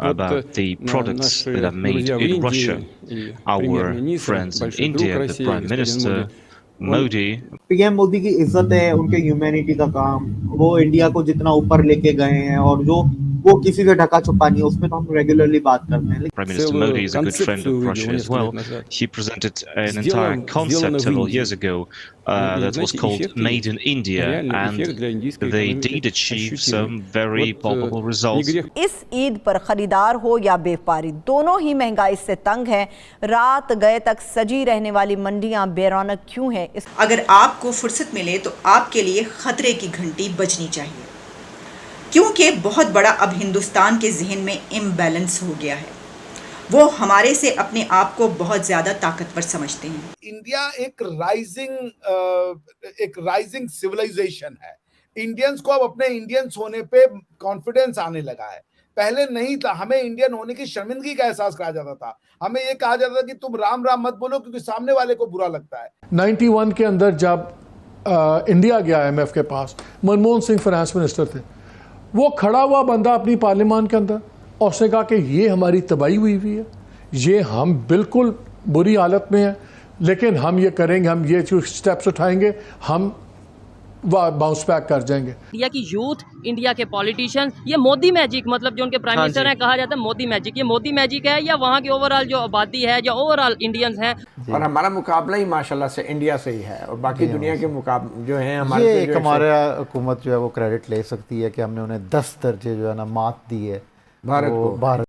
about the products that are made in Russia. Our friends in India, the Prime Minister Modi, PM Modi की इज्जत है, उनके humanity का काम, वो इंडिया को जितना ऊपर लेके गए हैं और जो वो किसी से ढका छुपा नहीं है, उसमें तो हम रेगुलरली बात करते हैं। Prime Minister Modi is a good friend of Russia as well. He presented an entire concept several years ago that was called Made in India, and they did achieve some very palpable results. इस ईद पर खरीदार हो या व्यापारी, दोनों ही महंगाई से तंग हैं। रात गए तक सजी रहने वाली मंडियां बेरौनक क्यों हैं? अगर आपको फुर्सत मिले तो आपके लिए खतरे की घंटी बजनी चाहिए, क्योंकि बहुत बड़ा अब हिंदुस्तान के जहन में इम्बैलेंस हो गया है। वो हमारे से अपने आप को बहुत ज्यादा ताकतवर समझते हैं। इंडिया एक राइजिंग सिविलाइजेशन है। इंडियंस को अब अपने इंडियंस होने पे कॉन्फिडेंस आने लगा है। पहले नहीं था, हमें इंडियन होने की शर्मिंदगी का एहसास कराया जाता था। हमें ये कहा जाता था कि तुम राम राम मत बोलो क्योंकि सामने वाले को बुरा लगता है। 91 के अंदर जब इंडिया गया IMF के पास, मनमोहन सिंह फाइनेंस मिनिस्टर थे, वो खड़ा हुआ बंदा अपनी पार्लियामान के अंदर और उसने कहा कि ये हमारी तबाही हुई है, ये हम बिल्कुल बुरी हालत में हैं, लेकिन हम ये करेंगे, हम ये जो स्टेप्स उठाएंगे, हम बाउंस बैक कर जाएंगे। इंडिया की यूथ, इंडिया के पॉलिटिशियंस, ये मोदी मैजिक, मतलब जो उनके प्राइम मिनिस्टर हैं, कहा जाता है मोदी मैजिक, ये मोदी मैजिक है या वहाँ की ओवरऑल जो आबादी है या ओवरऑल इंडियंस हैं। और हमारा मुकाबला ही माशाल्लाह से इंडिया से ही है और बाकी दुनिया के मुकाबले जो हैं हमारे ये एक हमारा हुकूमत जो है वो क्रेडिट ले सकती है कि हमने उन्हें 10 दर्जे जो है ना मात दी है भारत को। भारत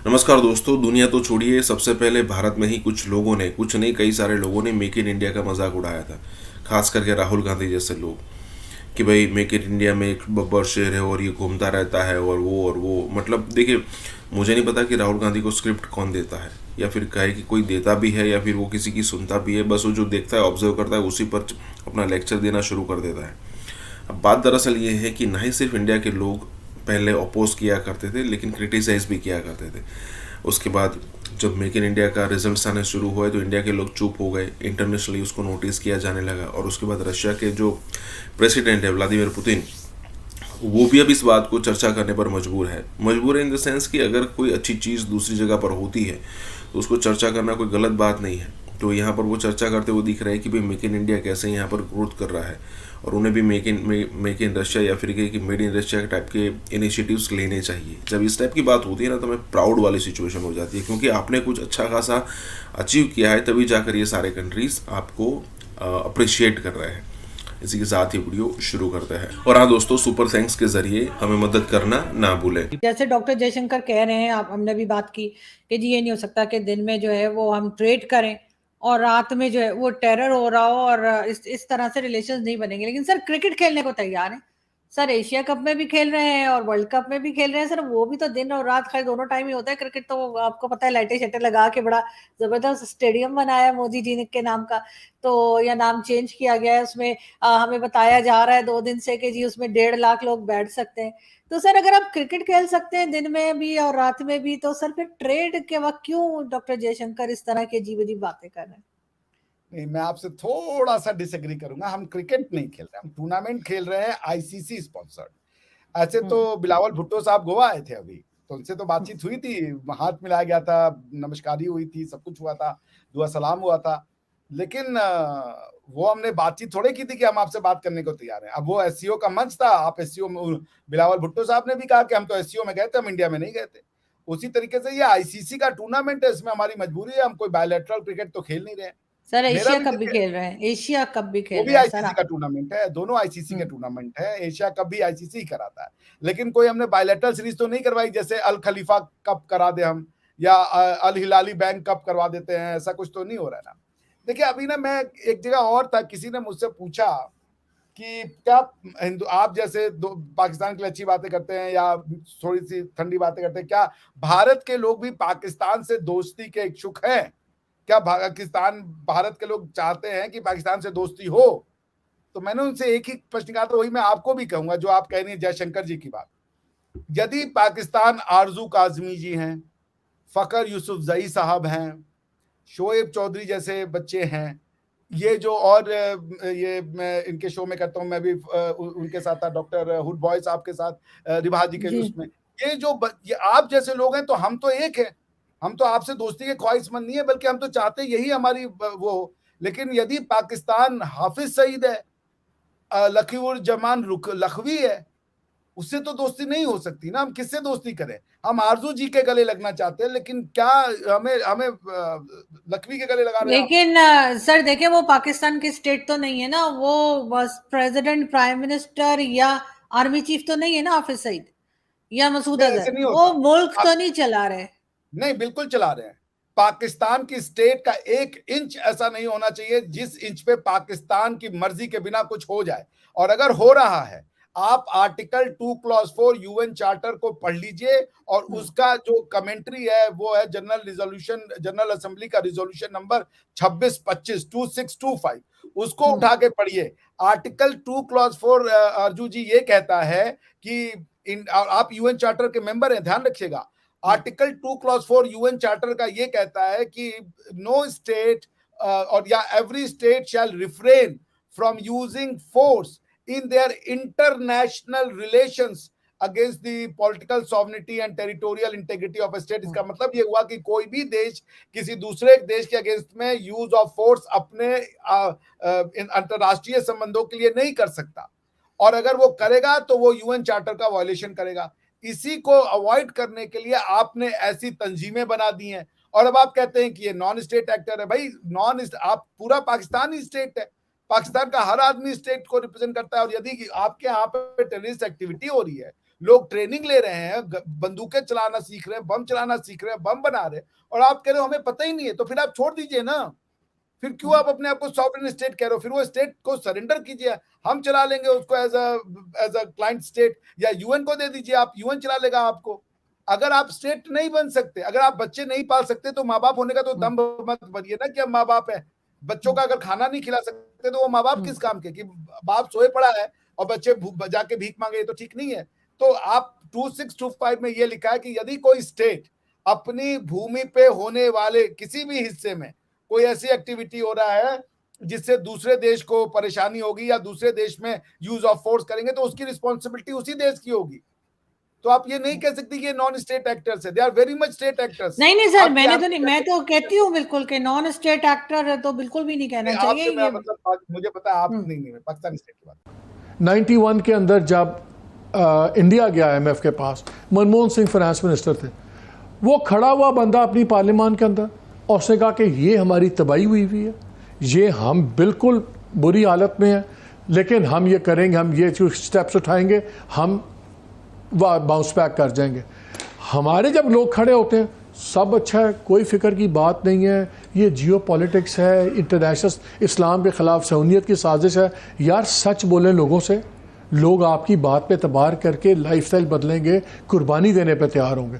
नमस्कार दोस्तों, दुनिया तो छोड़िए, सबसे पहले भारत में ही कुछ लोगों ने, कुछ नहीं कई सारे लोगों ने मेक इन इंडिया का मजाक उड़ाया था, खास करके राहुल गांधी जैसे लोग, कि भाई मेक इन इंडिया में एक बब्बर शेर है और ये घूमता रहता है और वो मतलब देखिए, मुझे नहीं पता कि राहुल गांधी को स्क्रिप्ट कौन देता है, या फिर कहे कि कोई देता भी है या फिर वो किसी की सुनता भी है, बस वो जो देखता है ऑब्जर्व करता है उसी पर अपना लेक्चर देना शुरू कर देता है। अब बात दरअसल ये है कि ना ही सिर्फ इंडिया के लोग पहले अपोज किया करते थे, लेकिन क्रिटिसाइज भी किया करते थे। उसके बाद जब मेक इन इंडिया का रिजल्ट्स आने शुरू हुए तो इंडिया के लोग चुप हो गए, इंटरनेशनली उसको नोटिस किया जाने लगा, और उसके बाद रशिया के जो प्रेसिडेंट है व्लादिमीर पुतिन, वो भी अब इस बात को चर्चा करने पर मजबूर है इन द सेंस कि अगर कोई अच्छी चीज़ दूसरी जगह पर होती है तो उसको चर्चा करना कोई गलत बात नहीं है। तो यहाँ पर वो चर्चा करते हुए दिख रहे हैं कि भाई मेक इन इंडिया कैसे यहाँ पर ग्रोथ कर रहा है, और उन्हें भी मेक इन रशिया या फिर कि मेड इन रशिया के टाइप के इनिशिएटिव्स लेने चाहिए। जब इस टाइप की बात होती है ना तो मैं प्राउड वाली सिचुएशन हो जाती है, क्योंकि आपने कुछ अच्छा खासा अचीव किया है, तभी जाकर ये सारे कंट्रीज आपको अप्रिशिएट कर रहे हैं। इसी के साथ ही वीडियो शुरू करते हैं। और हाँ दोस्तों, सुपर थैंक्स के जरिए हमें मदद करना ना भूलें। जैसे डॉक्टर जयशंकर कह रहे हैं, हमने भी बात की कि जी ये नहीं हो सकता कि दिन में जो है वो हम ट्रेड करें और रात में जो है वो टेरर हो रहा हो, और इस तरह से रिलेशंस नहीं बनेंगे। लेकिन सर क्रिकेट खेलने को तैयार है सर, एशिया कप में भी खेल रहे हैं और वर्ल्ड कप में भी खेल रहे हैं सर, वो भी तो दिन और रात खैर दोनों टाइम ही होता है क्रिकेट। तो आपको पता है लाइटें शटर लगा के बड़ा जबरदस्त स्टेडियम बनाया है मोदी जी के नाम का, तो या नाम चेंज किया गया है उसमें। हमें बताया जा रहा है 2 दिन से कि जी उसमें 1.5 लाख लोग बैठ सकते हैं। तो सर अगर आप क्रिकेट खेल सकते हैं दिन में भी और रात में भी, तो सर फिर ट्रेड के वक्त क्यों डॉक्टर जयशंकर इस तरह की अजीब अजीब बातें कर रहे हैं? नहीं, मैं आपसे थोड़ा सा डिसएग्री करूंगा। हम क्रिकेट नहीं खेल रहे, हम टूर्नामेंट खेल रहे हैं ICC स्पॉन्सर्ड। ऐसे तो बिलावल भुट्टो साहब गोवा आए थे अभी, तो उनसे तो बातचीत हुई थी, हाथ मिलाया गया था, नमस्कारी हुई थी, सब कुछ हुआ था, दुआ सलाम हुआ था, लेकिन वो हमने बातचीत थोड़े की थी कि हम आपसे बात करने को तैयार हैं। अब वो SCO का मंच था, आप SCO में, बिलावल भुट्टो साहब ने भी कहा कि हम तो SCO में गए थे, हम इंडिया में नहीं गए थे। उसी तरीके से ये ICC का टूर्नामेंट है, इसमें हमारी मजबूरी है, हम कोई बायलैटरल क्रिकेट तो खेल नहीं रहे हैं। सर एशिया कप भी खेल रहे हैं, एशिया कप भी खेल रहे हैं, ICC का टूर्नामेंट है, दोनों ICC के टूर्नामेंट है, एशिया कप भी ICC ही कराता है। लेकिन कोई हमने बायलैटरल सीरीज तो नहीं करवाई, जैसे अल खलीफा कप करा दे हम, या अल हिलाली बैंक कप करवा देते हैं, ऐसा कुछ तो नहीं हो रहा है ना। देखिए अभी ना मैं एक जगह और था, किसी ने मुझसे पूछा कि क्या आप जैसे पाकिस्तान के लिए अच्छी बातें करते हैं या थोड़ी सी ठंडी बातें करते हैं, क्या भारत के लोग भी पाकिस्तान से दोस्ती के इच्छुक हैं? क्या पाकिस्तान, भारत के लोग चाहते हैं कि पाकिस्तान से दोस्ती हो? तो मैंने उनसे एक ही प्रश्न कहा था, वही मैं आपको भी कहूंगा जो आप कह रही हैं जयशंकर जी की बात। यदि पाकिस्तान आरजू काजमी जी हैं, फकर यूसुफ जई साहब हैं, शोएब चौधरी जैसे बच्चे हैं, ये जो और ये मैं इनके शो में करता हूँ, मैं भी उनके साथ था, डॉक्टर हुड बॉय साहब के साथ, रिभा जी के उसमें, ये जो ये आप जैसे लोग हैं, तो हम तो एक हैं, हम तो आपसे दोस्ती के ख्वाहिशमंद नहीं है, बल्कि हम तो चाहते यही हमारी वो। लेकिन यदि पाकिस्तान हाफिज सईद है, लखीउर-जमान लखवी है, उससे तो दोस्ती नहीं हो सकती ना। हम किससे दोस्ती करें? हम आरजू जी के गले लगना चाहते हैं, लेकिन क्या हमें लखवी के गले लगा रहे हैं? लेकिन सर देखिए, वो पाकिस्तान की स्टेट तो नहीं है ना, वो बस प्रेसिडेंट, प्राइम मिनिस्टर या आर्मी चीफ तो नहीं है ना हाफिज सईद या मसूद अजहर, वो मुल्क तो नहीं चला रहे। नहीं, बिल्कुल चला रहे हैं। पाकिस्तान की स्टेट का 1 इंच ऐसा नहीं होना चाहिए जिस इंच पे पाकिस्तान की मर्जी के बिना कुछ हो जाए। और अगर हो रहा है, आप आर्टिकल 2 क्लॉज 4 यूएन चार्टर को पढ़ लीजिए, और उसका जो कमेंट्री है वो है जनरल असेंबली का रिजोल्यूशन नंबर 2625 उसको उठा के पढ़िए। आर्टिकल 2 क्लॉज 4 अर्जू जी ये कहता है कि आप यूएन चार्टर के मेंबर हैं, ध्यान रखिएगा। आर्टिकल 2 क्लॉज 4 यूएन चार्टर का ये कहता है कि नो स्टेट और या every state shall refrain from using force in their international relations against the political sovereignty and territorial integrity of a state। इसका मतलब ये हुआ कि कोई भी देश किसी दूसरे देश के अगेंस्ट में यूज ऑफ फोर्स अपने अंतरराष्ट्रीय संबंधों के लिए नहीं कर सकता, और अगर वो करेगा तो वो यूएन चार्टर का वायलेशन करेगा। इसी को अवॉइड करने के लिए आपने ऐसी तंजीमें बना दी हैं, और अब आप कहते हैं कि ये नॉन स्टेट एक्टर है। भाई आप पूरा पाकिस्तान ही स्टेट है, पाकिस्तान का हर आदमी स्टेट को रिप्रेजेंट करता है। और यदि आपके यहाँ पे टेररिस्ट एक्टिविटी हो रही है, लोग ट्रेनिंग ले रहे हैं, बंदूकें चलाना सीख रहे हैं, बम चलाना सीख रहे हैं, बम बना रहे हैं, और आप कह रहे हो हमें पता ही नहीं है, तो फिर आप छोड़ दीजिए ना। फिर क्यों आप अपने आप को सॉवरेन स्टेट कह रहे हो? फिर वो स्टेट को सरेंडर कीजिए, हम चला लेंगे उसको एज अ क्लाइंट स्टेट, या यूएन को दे दीजिए, आप यूएन चला लेगा आपको। अगर आप स्टेट नहीं बन सकते, अगर आप बच्चे नहीं पाल सकते, तो माँ बाप होने का तो दम मत बनिए ना कि हम माँ बाप है। बच्चों का अगर खाना नहीं खिला सकते तो वो माँ बाप किस काम के? कि बाप सोए पड़ा है और बच्चे जाके भीख मांगे, तो ठीक नहीं है। तो आप 2625 में ये लिखा है कि यदि कोई स्टेट अपनी भूमि पे होने वाले किसी भी हिस्से में कोई ऐसी एक्टिविटी हो रहा है जिससे दूसरे देश को परेशानी होगी, या दूसरे देश में यूज ऑफ फोर्स करेंगे, तो उसकी रिस्पॉन्सिबिलिटी उसी देश की होगी। तो आप ये नहीं कह सकते कि ये नॉन स्टेट एक्टर्स है, they are very much state actors. नहीं सर, मैंने तो नहीं, मैं तो कहती हूँ बिल्कुल कि नॉन स्टेट एक्टर है, तो बिल्कुल भी नहीं कहना चाहिए। ये मतलब मुझे पता है आप नहीं पाकिस्तानी स्टेट की बात। 91 के अंदर जब इंडिया गया IMF के पास, मनमोहन सिंह फाइनेंस मिनिस्टर थे, वो खड़ा हुआ बंदा अपनी पार्लियामान के अंदर, और उसने कहा कि ये हमारी तबाही हुई है, ये हम बिल्कुल बुरी हालत में हैं, लेकिन हम ये करेंगे, हम ये जो स्टेप्स उठाएंगे, हम बाउंस बैक कर जाएंगे। हमारे जब लोग खड़े होते हैं, सब अच्छा है, कोई फिक्र की बात नहीं है, ये जियो पॉलिटिक्स है, इंटरनेशनल इस्लाम के ख़िलाफ़ सहूनियत की साजिश है। यार सच बोलें लोगों से, लोग आपकी बात पे एतबार करके लाइफस्टाइल बदलेंगे, कुर्बानी देने पे तैयार होंगे।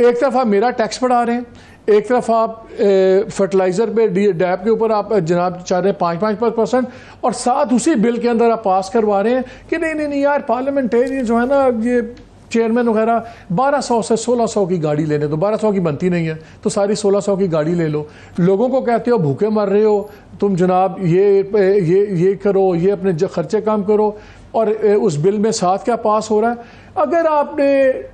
एक तरफ आप मेरा टैक्स बढ़ा रहे हैं, एक तरफ आप फर्टिलाइज़र पे डैप के ऊपर आप जनाब चाह रहे हैं 5% और साथ उसी बिल के अंदर आप पास करवा रहे हैं कि नहीं यार पार्लियामेंटेरियन जो है ना, ये चेयरमैन वगैरह 1200 से 1600 की गाड़ी लेने दो, 1200 की बनती नहीं है तो सारी 1600 की गाड़ी ले लो। लोगों को कहते हो भूखे मर रहे हो तुम जनाब, ये करो, ये अपने खर्चे काम करो, और उस बिल में साथ क्या पास हो रहा है। अगर आपने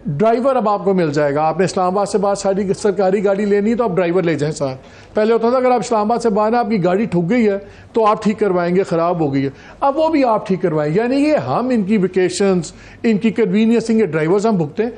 ड्राइवर, अब आपको मिल जाएगा, आपने इस्लामाबाद से बाहर सारी सरकारी गाड़ी लेनी है तो आप ड्राइवर ले जाएं साथ। पहले होता था अगर आप इस्लामाबाद से बाहर आपकी गाड़ी ठुक गई है तो आप ठीक करवाएंगे, ख़राब हो गई है, अब वो भी आप ठीक करवाएं। यानी कि हम इनकी वेकेशंस, इनकी कन्वीनियंस, इनके ड्राइवर्स हम भुगतें।